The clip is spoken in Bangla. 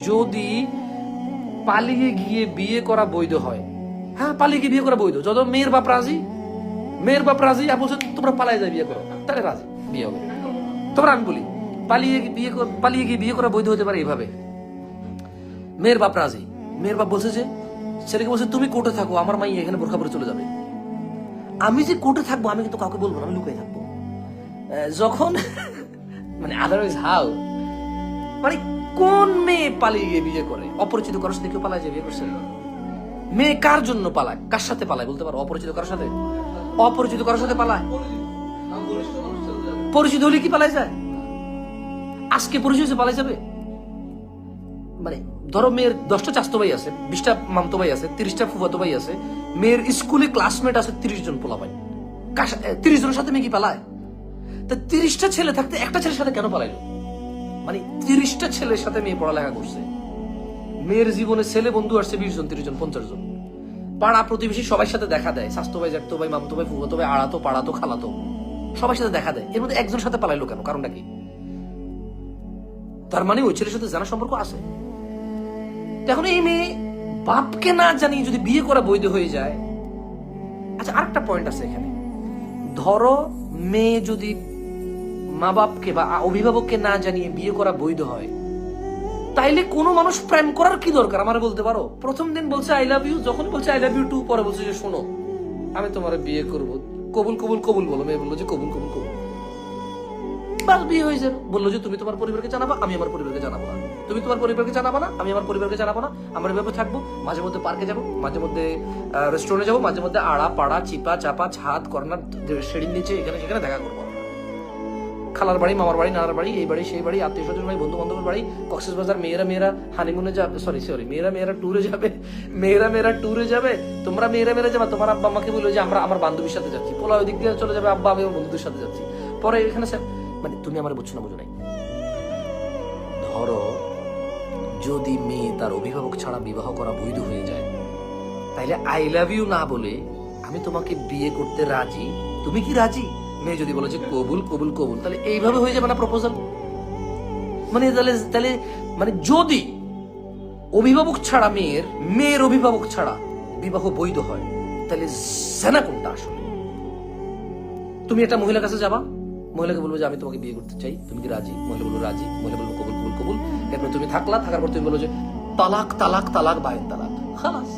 যদি পালিয়ে গিয়ে বিয়ে করা বৈধ হয়, হ্যাঁ পালিয়ে গিয়ে বিয়ে করা বৈধ, যত মেয়ের বাপ রাজি আর বলছে তোমরা পালাই যায় বিয়ে করো, তাহলে রাজি বিয়ে হবে। তোমরা আমি বলি পালিয়ে গিয়ে বিয়ে করা বৈধ হতে পারে এইভাবে, মেয়ের বাপ রাজি, মেয়ের বাপ বলছে যে ছেলেকে বলছে তুমি কোর্টে থাকো, আমার মাই এখানে বোরখা পরে চলে যাবে, আমি যে কোর্টে থাকবো আমি কিন্তু কাউকে বলবো না, আমি লুকিয়ে থাকবো। যখন মানে আদারওয়াইজ হাউ, মানে কোন মেয়ে পালিয়ে গিয়ে বিয়ে করে? অপরিচিত কারোর সাথে কেউ পালায় যে বিয়ে করছে? মেয়ে কার জন্য পালায়, কার সাথে পালায় বলতে পারো? অপরিচিত কারোর সাথে, অপরিচিত কারোর সাথে পালায়। পরিচিত হলে কি পালায় যায়? আজকে পরিচিত হয়েছে পালাই যাবে? মানে ধরো মেয়ের 10টা চাচতো ভাই আছে, 20টা মামতো ভাই আছে, 30টা ফুফাতো ভাই আছে, মেয়ের স্কুলে ক্লাসমেট আছে 30 জন পোলা ভাই, 30 জনের সাথে মেয়ে কি পালায়? তা 30টা ছেলে থাকতে একটা ছেলের সাথে কেন পালাইলো? মানে 30টা ছেলের সাথে মেয়ে পড়ালেখা করছে, মেয়ের জীবনে ছেলে বন্ধু আসছে 20 জন, 30 জন, 50 জন, পাড়া প্রতিবেশী সবার সাথে দেখা দেয়, স্বাস্থ্য ভাই, জ্যাঠতো ভাই, মামতো ভাই, ফুফাতো ভাই, আড়াতো পাড়াতো খালাতো সবার সাথে দেখা দেয়, এর মধ্যে একজনের সাথে পালাইলো কেন? কারণটা কি? তার মানে ওই ছেলের সাথে জানা সম্পর্ক আছে। এখন এই মেয়ে বাপকে না জানিয়ে যদি বিয়ে করা বৈধ হয়ে যায়, আচ্ছা আরেকটা পয়েন্ট আছে এখানে, ধরো মেয়ে যদি মা বাপকে বা অভিভাবককে না জানিয়ে বিয়ে করা বৈধ হয়, তাইলে কোনো মানুষ প্রেম করার কি দরকার? আমার বলতে পারো, প্রথম দিন বলছে আই লাভ ইউ, যখন বলছে আই লাভ ইউ টু, পরে বলছে যে শোনো আমি তোমার বিয়ে করবো, কবুল কবুল কবুল বলো, মেয়ে বললো যে কবুল কবুল কবুল, বাস বিয়ে হয়ে যাবে। বললো যে তুমি তোমার পরিবারকে জানাবা, আমি আমার পরিবারকে জানাবো না, তুমি তোমার পরিবারকে জানাবা না, আমি আমার পরিবারকে জানাবো না, আমরা এভাবে থাকবো, মাঝে মধ্যে পার্কে যাবো, মাঝে মধ্যে রেস্টুরেন্টে যাবো, মাঝে মধ্যে আড়া পাড়া চিপা চাপা ছাদ কর্নার সিঁড়ির নিচে এখানে সেখানে দেখা করবো, খালার বাড়ি, মামার বাড়ি, নানার বাড়ি, এই বাড়ি সেই বাড়ি, আত্মীয় স্বজন বাড়ি, বন্ধু বান্ধবের বাড়ি, কক্সবাজার, মেয়েরা হানিমুনে যাবে, সরি মেয়েরা ট্যুরে যাবে, মেয়েরা ট্যুরে যাবে, তোমরা মেয়েরা যাবে, তোমার আব্বা আমাকে বললো যে আমরা আমার বান্ধবীর সাথে যাচ্ছি, পোলা ওই দিক দিয়ে চলে যাবে, আব্বা আমি আমার বন্ধুদের সাথে যাচ্ছি, পরে এখানে মানে তুমি আমার বুঝছো না, বুঝো নাই? ধরো যদি মেয়ে তার অভিভাবক ছাড়া বিবাহ করা বৈধ হয়ে যায়, তাইলে আই লাভ ইউ না বলে আমি তোমাকে বিয়ে করতে রাজি, তুমি কি রাজি? মেয়ে যদি বলে যে কবুল কবুল কবুল, তাহলে এইভাবে হয়ে যাবে না প্রপোজাল? মানে তাহলে মানে যদি অভিভাবক ছাড়া মেয়ের অভিভাবক ছাড়া বিবাহ বৈধ হয়, তাহলে জানা কোনটা আসলে? তুমি একটা মহিলার কাছে যাবা, মহিলাকে বলবো যে আমি তোমাকে বিয়ে করতে চাই, তুমি কি রাজি? মহিলা বলবো রাজি, মহিলা বলবো কবুল কবুল কবুল, এরপর তুমি থাকলা, থাকার পর তুমি বলো যে তালাক তালাক তালাক বায়েন তালাক, খালাস।